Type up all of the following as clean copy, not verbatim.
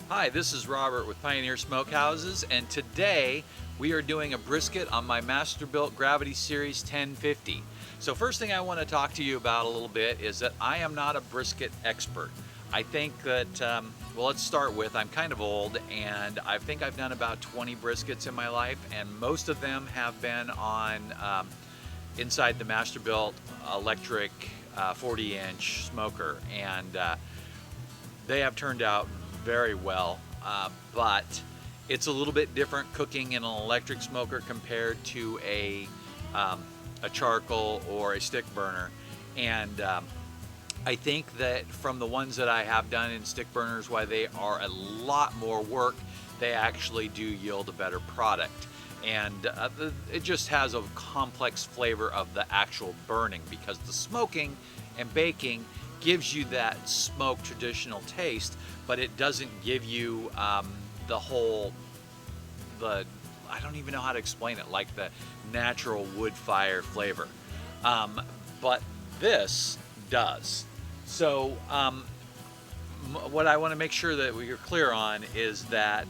Hi, this is Robert with Pioneer Smokehouses, and today we are doing a brisket on my Masterbuilt Gravity Series 1050. So first thing I want to talk to you about a little bit is that I am not a brisket expert. I think that, well, let's start with, I'm kind of old, and I think I've done about 20 briskets in my life, and most of them have been on inside the Masterbuilt electric 40-inch smoker, and they have turned out very well, but it's a little bit different cooking in an electric smoker compared to a charcoal or a stick burner. And I think that from the ones that I have done in stick burners, while they are a lot more work, they actually do yield a better product. And it just has a complex flavor of the actual burning, because the smoking and baking gives you that smoked traditional taste, but it doesn't give you I don't even know how to explain it, like the natural wood fire flavor. But this does. So what I want to make sure that we're clear on is that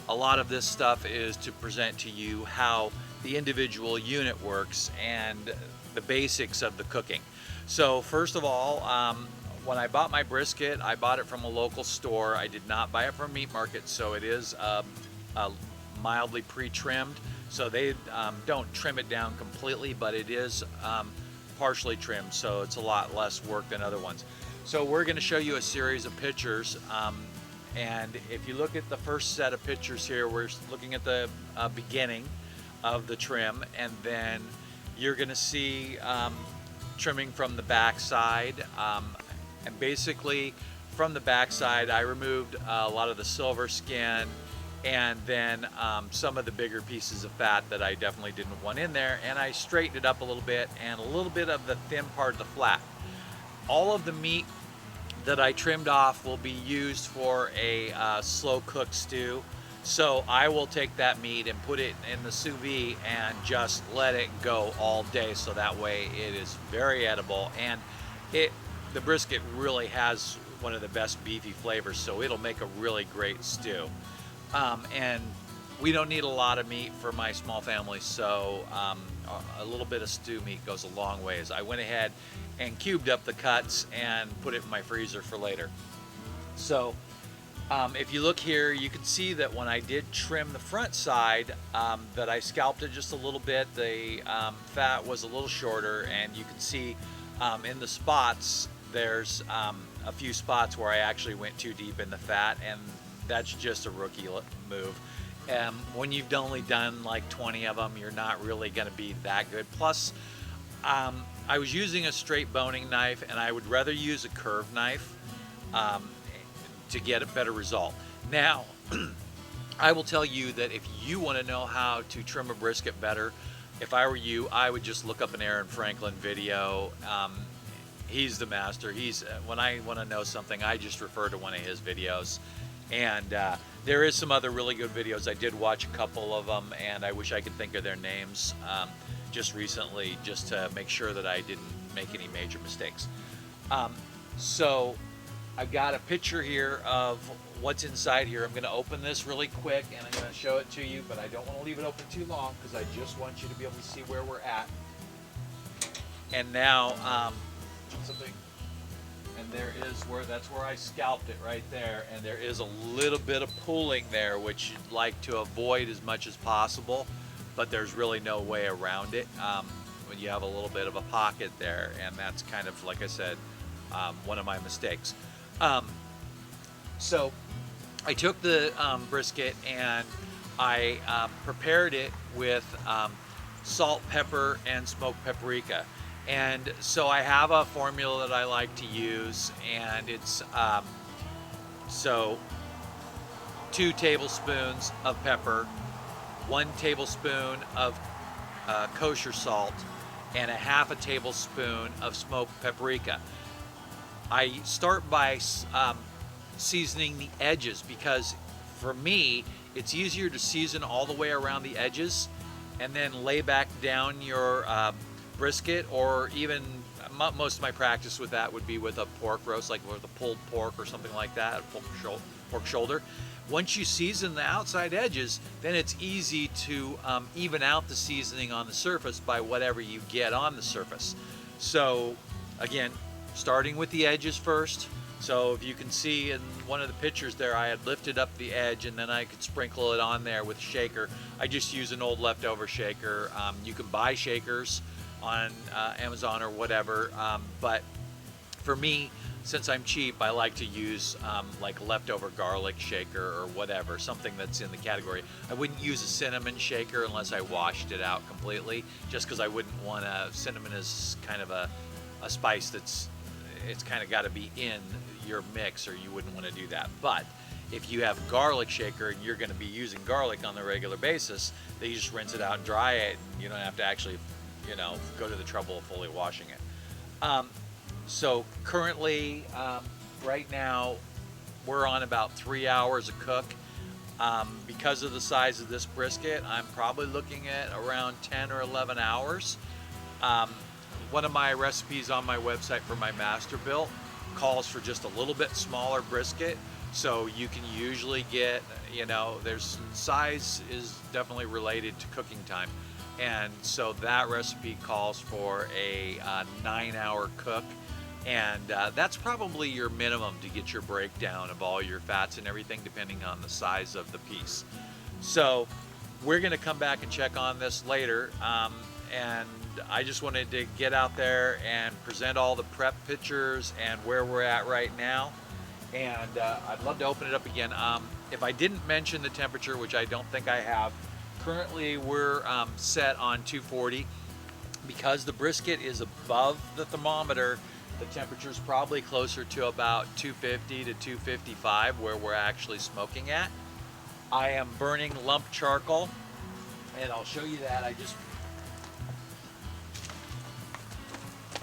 a lot of this stuff is to present to you how the individual unit works and the basics of the cooking. So first of all, when I bought my brisket, I bought it from a local store. I did not buy it from Meat Market, so it is mildly pre-trimmed. So they don't trim it down completely, but it is partially trimmed, so it's a lot less work than other ones. So we're going to show you a series of pictures, and if you look at the first set of pictures here, we're looking at the beginning of the trim, and then you're going to see trimming from the back side, and basically from the back side I removed a lot of the silver skin, and then some of the bigger pieces of fat that I definitely didn't want in there, and I straightened it up a little bit, and a little bit of the thin part of the flat. All of the meat that I trimmed off will be used for a slow cooked stew. So I will take that meat and put it in the sous vide and just let it go all day, so that way it is very edible, and the brisket really has one of the best beefy flavors, so it'll make a really great stew. And we don't need a lot of meat for my small family, so a little bit of stew meat goes a long ways. I went ahead and cubed up the cuts and put it in my freezer for later. So if you look here, you can see that when I did trim the front side, that I scalped it just a little bit. The fat was a little shorter, and you can see in the spots, there's a few spots where I actually went too deep in the fat, and that's just a rookie move. When you've only done like 20 of them, you're not really going to be that good. Plus, I was using a straight boning knife, and I would rather use a curved knife to get a better result. Now, I will tell you that if you want to know how to trim a brisket better, if I were you, I would just look up an Aaron Franklin video. He's the master. When I want to know something, I just refer to one of his videos. And there is some other really good videos. I did watch a couple of them, and I wish I could think of their names just recently, just to make sure that I didn't make any major mistakes. So I've got a picture here of what's inside here. I'm going to open this really quick, and I'm going to show it to you, but I don't want to leave it open too long, because I just want you to be able to see where we're at. And now, and there is that's where I scalped it right there, and there is a little bit of pulling there, which you'd like to avoid as much as possible, but there's really no way around it when you have a little bit of a pocket there, and that's kind of, like I said, one of my mistakes. So I took the brisket, and I prepared it with salt, pepper, and smoked paprika. And so I have a formula that I like to use, and it's so 2 tablespoons of pepper, 1 tablespoon of kosher salt, and a half a tablespoon of smoked paprika. I start by seasoning the edges, because for me it's easier to season all the way around the edges and then lay back down your brisket, or even most of my practice with that would be with a pork roast, like with a pulled pork or something like that, a pork shoulder. Once you season the outside edges, then it's easy to even out the seasoning on the surface by whatever you get on the surface. So again, starting with the edges first. So if you can see in one of the pictures there, I had lifted up the edge and then I could sprinkle it on there with a shaker. I just use an old leftover shaker. You can buy shakers on Amazon or whatever, but for me, since I'm cheap, I like to use like leftover garlic shaker or whatever, something that's in the category. I wouldn't use a cinnamon shaker unless I washed it out completely, just because I wouldn't want to. Cinnamon is kind of a spice it's kind of got to be in your mix, or you wouldn't want to do that. But if you have garlic shaker and you're going to be using garlic on the regular basis, then you just rinse it out and dry it, and you don't have to actually, go to the trouble of fully washing it. So currently, right now, we're on about 3 hours a cook. Because of the size of this brisket, I'm probably looking at around 10 or 11 hours. One of my recipes on my website for my master built calls for just a little bit smaller brisket. So you can usually get, there's size is definitely related to cooking time. And so that recipe calls for a 9-hour cook. And that's probably your minimum to get your breakdown of all your fats and everything, depending on the size of the piece. So we're going to come back and check on this later. And I just wanted to get out there and present all the prep pictures and where we're at right now. And I'd love to open it up again. If I didn't mention the temperature, which I don't think I have, currently we're set on 240. Because the brisket is above the thermometer, the temperature is probably closer to about 250 to 255 where we're actually smoking at. I am burning lump charcoal, and I'll show you that.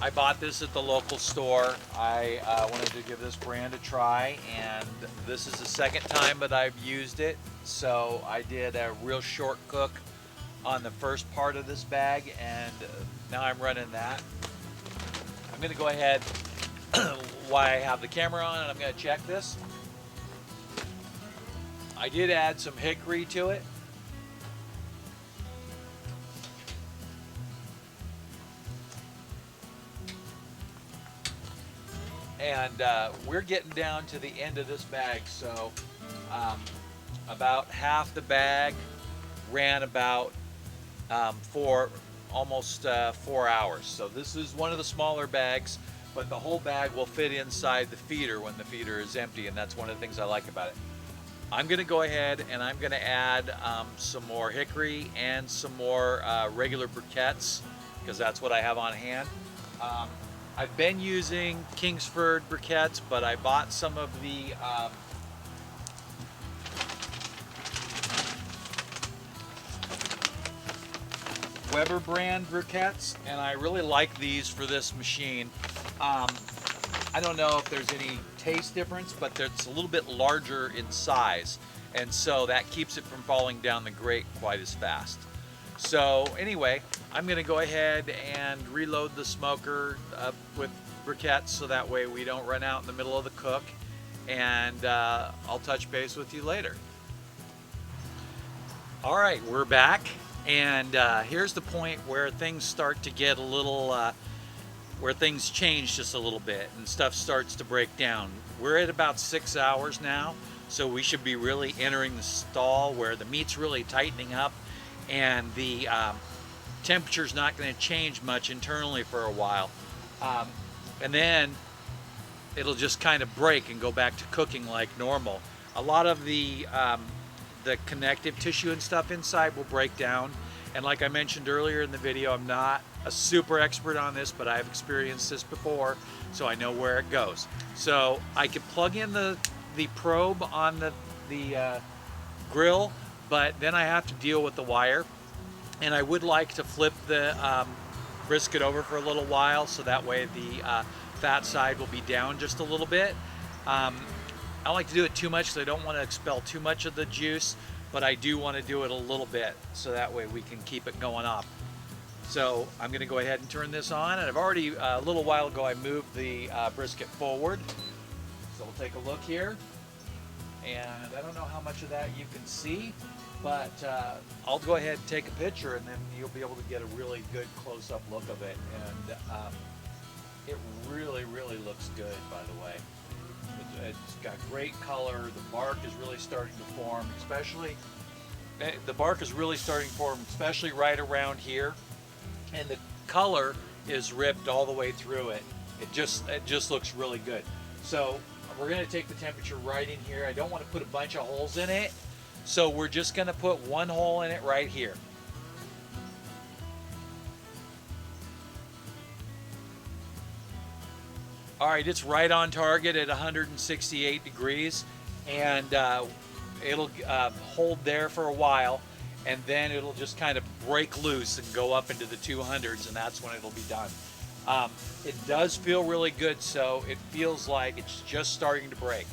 I bought this at the local store. I wanted to give this brand a try, and this is the second time that I've used it. So I did a real short cook on the first part of this bag, and now I'm running that. I'm going to go ahead while I have the camera on, and I'm going to check this. I did add some hickory to it. And we're getting down to the end of this bag, so about half the bag ran about almost 4 hours. So this is one of the smaller bags, but the whole bag will fit inside the feeder when the feeder is empty, and that's one of the things I like about it. I'm going to go ahead and I'm going to add some more hickory and some more regular briquettes, because that's what I have on hand. I've been using Kingsford briquettes, but I bought some of the Weber brand briquettes, and I really like these for this machine. I don't know if there's any taste difference, but it's a little bit larger in size, and so that keeps it from falling down the grate quite as fast. So anyway, I'm going to go ahead and reload the smoker with briquettes so that way we don't run out in the middle of the cook, and I'll touch base with you later. All right, we're back, and here's the point where things start to get a little, where things change just a little bit and stuff starts to break down. We're at about 6 hours now, so we should be really entering the stall where the meat's really tightening up, and the temperature's not going to change much internally for a while. And then it'll just kind of break and go back to cooking like normal. A lot of the connective tissue and stuff inside will break down. And like I mentioned earlier in the video, I'm not a super expert on this, but I've experienced this before, so I know where it goes. So I can plug in the probe on the grill, but then I have to deal with the wire. And I would like to flip the brisket over for a little while, so that way the fat side will be down just a little bit. I don't like to do it too much because I don't want to expel too much of the juice, but I do want to do it a little bit so that way we can keep it going up. So I'm going to go ahead and turn this on. And I've already, a little while ago, I moved the brisket forward. So we'll take a look here. And I don't know how much of that you can see, but I'll go ahead and take a picture, and then you'll be able to get a really good close-up look of it. And it really, really looks good, by the way. It's got great color. The bark is really starting to form, especially especially right around here. And the color is ripped all the way through it. It just looks really good. So we're going to take the temperature right in here. I don't want to put a bunch of holes in it, so we're just going to put one hole in it right here. All right, it's right on target at 168 degrees, and it'll hold there for a while, and then it'll just kind of break loose and go up into the 200s, and that's when it'll be done. It does feel really good, so it feels like it's just starting to break.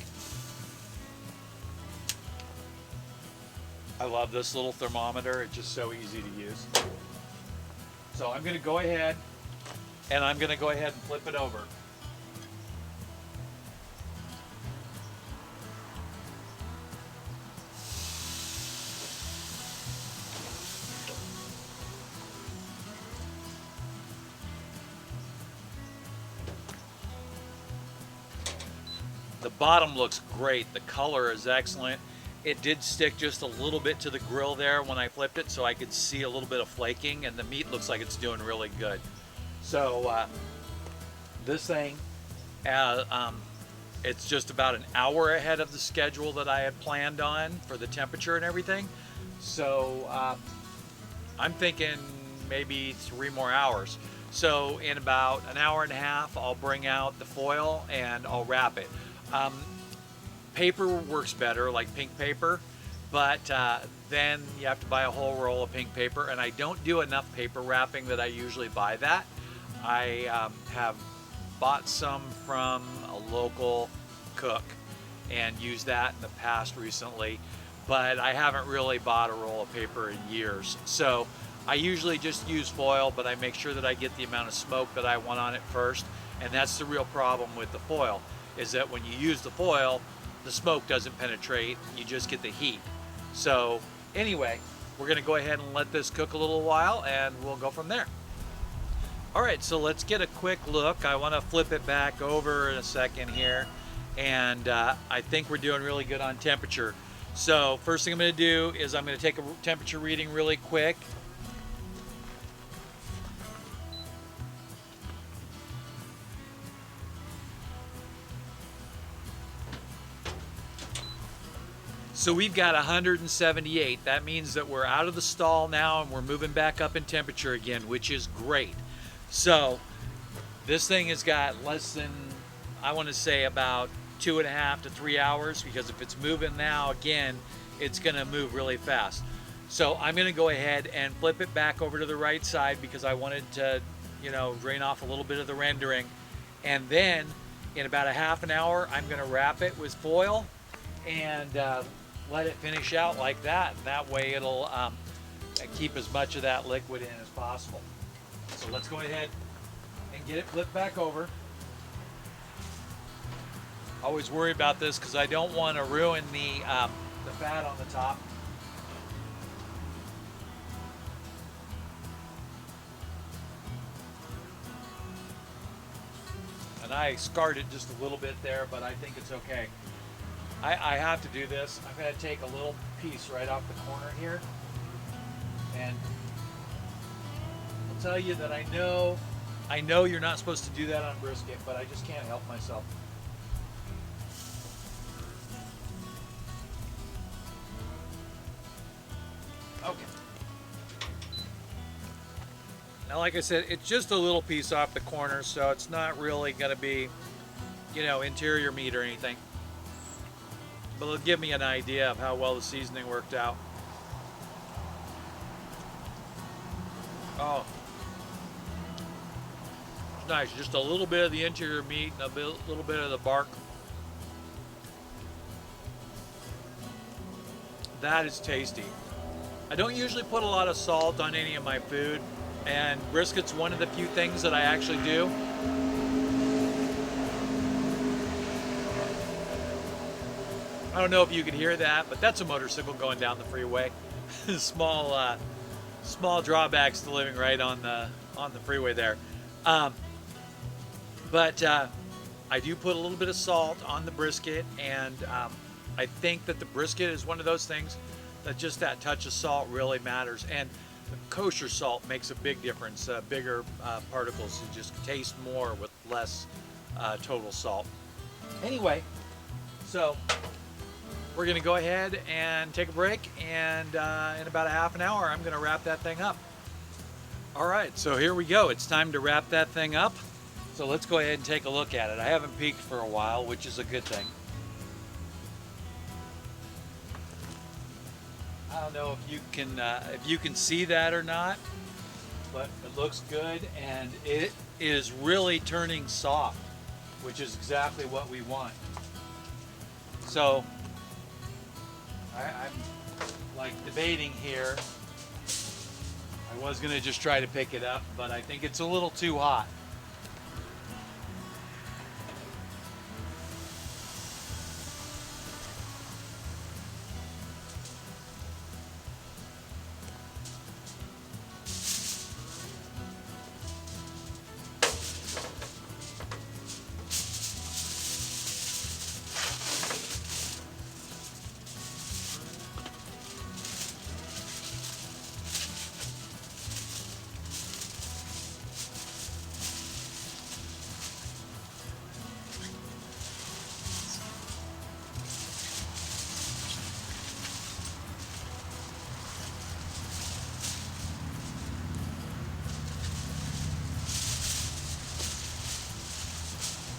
I love this little thermometer. It's just so easy to use. So I'm going to go ahead and flip it over. The bottom looks great. The color is excellent. It did stick just a little bit to the grill there when I flipped it, so I could see a little bit of flaking, and the meat looks like it's doing really good. So this thing, it's just about an hour ahead of the schedule that I had planned on for the temperature and everything. So I'm thinking maybe 3 more hours. So in about an hour and a half, I'll bring out the foil and I'll wrap it. Paper works better, like pink paper, but then you have to buy a whole roll of pink paper, and I don't do enough paper wrapping that I usually buy that. I have bought some from a local cook and used that in the past recently, but I haven't really bought a roll of paper in years. So I usually just use foil, but I make sure that I get the amount of smoke that I want on it first, and that's the real problem with the foil, is that when you use the foil, the smoke doesn't penetrate, you just get the heat. So anyway, we're gonna go ahead and let this cook a little while, and we'll go from there. All right, so let's get a quick look. I wanna flip it back over in a second here, and I think we're doing really good on temperature. So first thing I'm gonna do is I'm gonna take a temperature reading really quick. So we've got 178. That means that we're out of the stall now and we're moving back up in temperature again, which is great. So this thing has got less than, I want to say about 2.5 to 3 hours, because if it's moving now again, it's going to move really fast. So I'm going to go ahead and flip it back over to the right side because I wanted to, drain off a little bit of the rendering. And then in about a half an hour, I'm going to wrap it with foil and let it finish out like that. And that way it'll keep as much of that liquid in as possible. So let's go ahead and get it flipped back over. Always worry about this because I don't want to ruin the fat on the top. And I scarred it just a little bit there, but I think it's okay. I have to do this. I'm going to take a little piece right off the corner here, and I'll tell you that I know you're not supposed to do that on brisket, but I just can't help myself. Okay. Now, like I said, it's just a little piece off the corner, so it's not really going to be, interior meat or anything. But it'll give me an idea of how well the seasoning worked out. Oh, it's nice. Just a little bit of the interior meat and a little bit of the bark. That is tasty. I don't usually put a lot of salt on any of my food, And brisket's one of the few things that I actually do. I don't know if you can hear that, but that's a motorcycle going down the freeway. Small drawbacks to living right on the freeway there. Um, but I do put a little bit of salt on the brisket, and I think that the brisket is one of those things that just that touch of salt really matters. And kosher salt makes a big difference. Bigger particles, you just taste more with less total salt. Anyway, so we're gonna go ahead and take a break, and in about a half an hour, I'm gonna wrap that thing up. All right, so here we go. It's time to wrap that thing up. So let's go ahead and take a look at it. I haven't peeked for a while, which is a good thing. I don't know if you can see that or not, but it looks good, and it is really turning soft, which is exactly what we want. So I'm like debating here. I was gonna just try to pick it up, but I think it's a little too hot.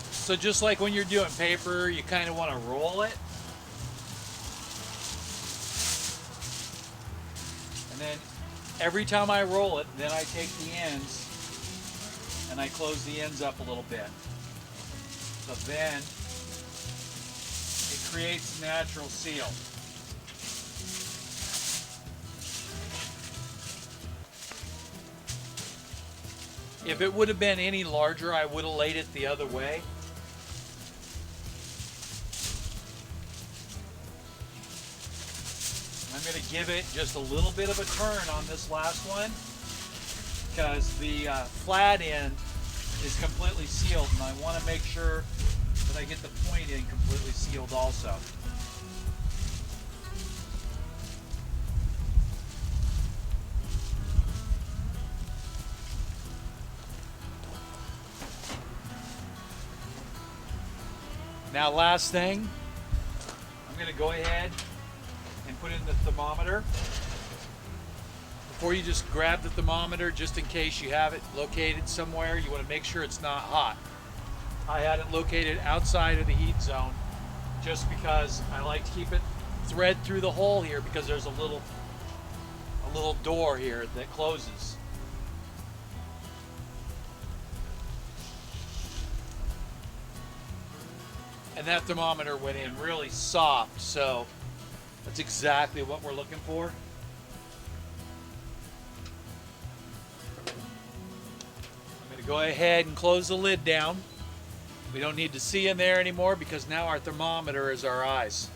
So just like when you're doing paper, you kind of want to roll it. And then every time I roll it, then I take the ends and I close the ends up a little bit. So then it creates natural seal. If it would have been any larger, I would have laid it the other way. I'm going to give it just a little bit of a turn on this last one, because the flat end is completely sealed, and I want to make sure that I get the point end completely sealed also. Now, last thing, I'm going to go ahead and put in the thermometer. Before you just grab the thermometer, just in case you have it located somewhere, you want to make sure it's not hot. I had it located outside of the heat zone just because I like to keep it thread through the hole here, because there's a little door here that closes. And that thermometer went in really soft, so that's exactly what we're looking for. I'm going to go ahead and close the lid down. We don't need to see in there anymore, because now our thermometer is our eyes.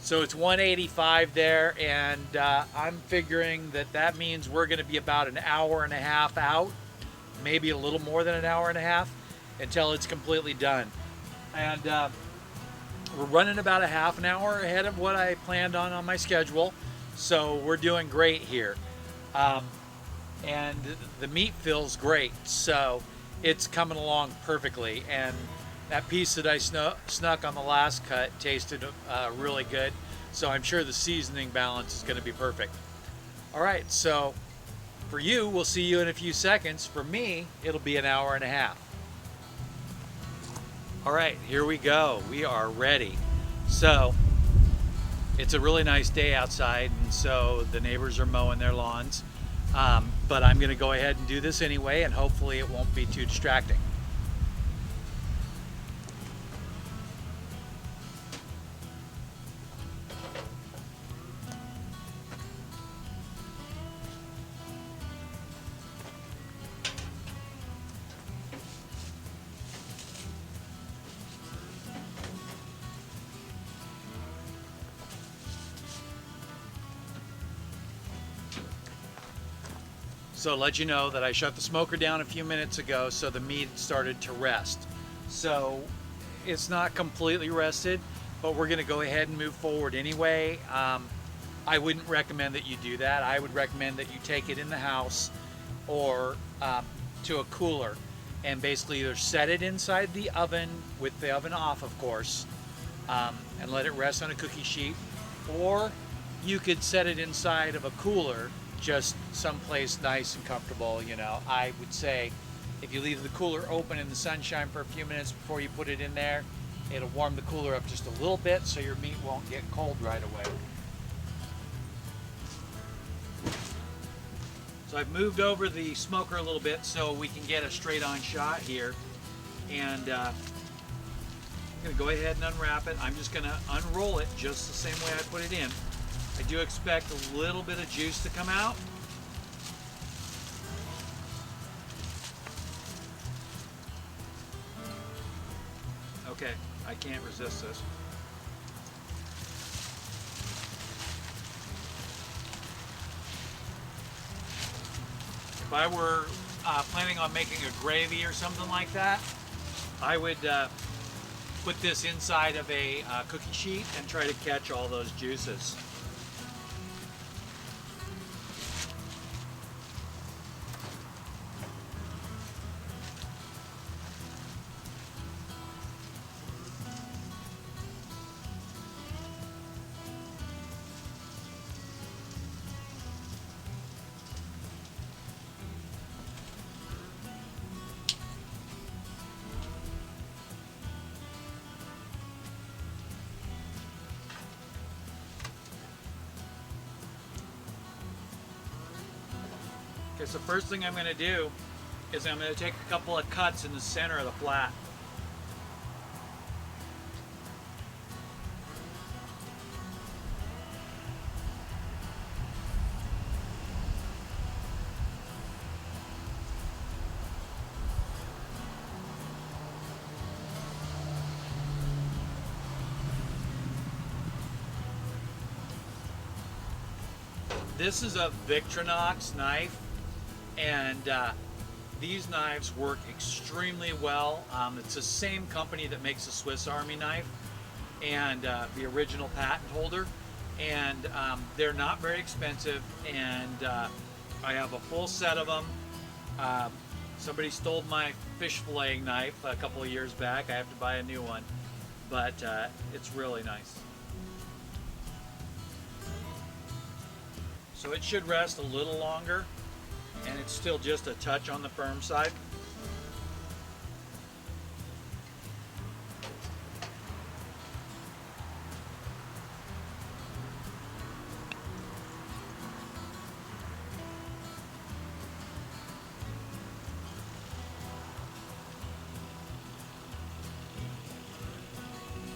So it's 185 there, and I'm figuring that means we're going to be about an hour and a half out, maybe a little more than an hour and a half, until it's completely done. And we're running about a half an hour ahead of what I planned on my schedule, so we're doing great here. And the meat feels great, so it's coming along perfectly. And that piece that I snuck on the last cut tasted really good, so I'm sure the seasoning balance is going to be perfect. All right, so for you, we'll see you in a few seconds. For me, it'll be an hour and a half. All right, here we go. We are ready. So it's a really nice day outside, and so the neighbors are mowing their lawns. But I'm going to go ahead and do this anyway, and hopefully it won't be too distracting. So to let you know that I shut the smoker down a few minutes ago, so the meat started to rest. So it's not completely rested, but we're gonna go ahead and move forward anyway. I wouldn't recommend that you do that. I would recommend that you take it in the house or to a cooler and basically either set it inside the oven with the oven off, of course, and let it rest on a cookie sheet, or you could set it inside of a cooler, just someplace nice and comfortable. You know, I would say if you leave the cooler open in the sunshine for a few minutes before you put it in there, it'll warm the cooler up just a little bit so your meat won't get cold right away. So I've moved over the smoker a little bit so we can get a straight on shot here. And I'm gonna go ahead and unwrap it. I'm just gonna unroll it just the same way I put it in. I do expect a little bit of juice to come out. Okay, I can't resist this. If I were planning on making a gravy or something like that, I would put this inside of a cookie sheet and try to catch all those juices. Okay, so first thing I'm going to do is I'm going to take a couple of cuts in the center of the flat. This is a Victorinox knife, and these knives work extremely well. It's the same company that makes the Swiss Army knife and the original patent holder, and they're not very expensive, and I have a full set of them. Somebody stole my fish filleting knife a couple of years back. I have to buy a new one, but it's really nice. So it should rest a little longer, and it's still just a touch on the firm side.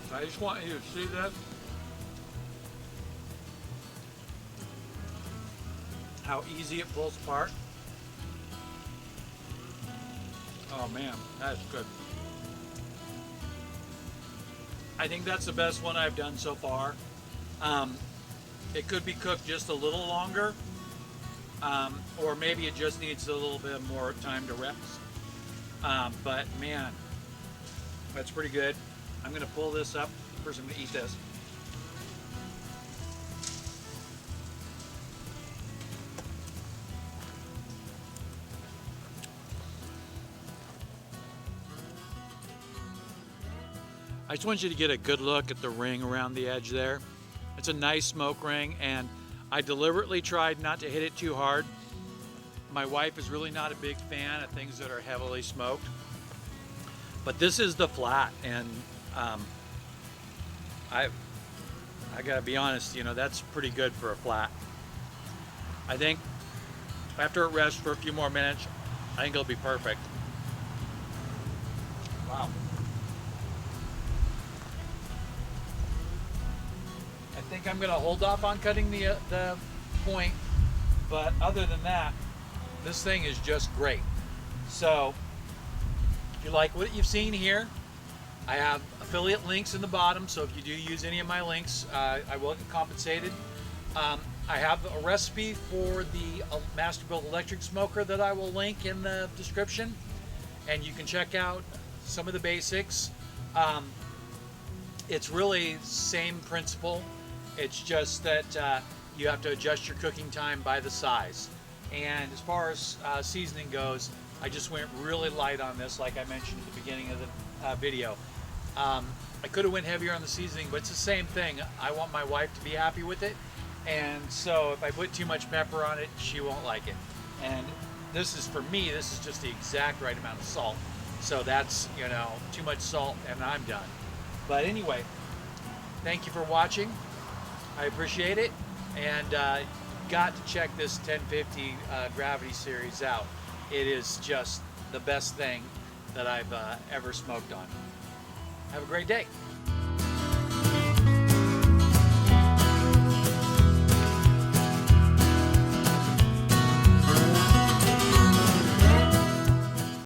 So I just want you to see this. How easy it pulls apart. Oh man, that's good. I think that's the best one I've done so far. It could be cooked just a little longer, or maybe it just needs a little bit more time to rest. But man, that's pretty good. I'm gonna pull this up. First I'm gonna eat this. I just want you to get a good look at the ring around the edge there. It's a nice smoke ring, and I deliberately tried not to hit it too hard. My wife is really not a big fan of things that are heavily smoked, but this is the flat, and I gotta be honest, you know, that's pretty good for a flat. I think after it rests for a few more minutes, I think it'll be perfect. Wow. I think I'm going to hold off on cutting the point, but other than that, this thing is just great. So if you like what you've seen here, I have affiliate links in the bottom, so if you do use any of my links, I will get compensated. I have a recipe for the Masterbuilt electric smoker that I will link in the description, and you can check out some of the basics. Um, it's really same principle. It's just that you have to adjust your cooking time by the size. And as far as seasoning goes, I just went really light on this, like I mentioned at the beginning of the video. I could have went heavier on the seasoning, but it's the same thing. I want my wife to be happy with it, and so if I put too much pepper on it, she won't like it. And this is, for me, this is just the exact right amount of salt. So that's, you know, too much salt and I'm done. But anyway, thank you for watching. I appreciate it, and got to check this 1050 Gravity series out. It is just the best thing that I've ever smoked on. Have a great day.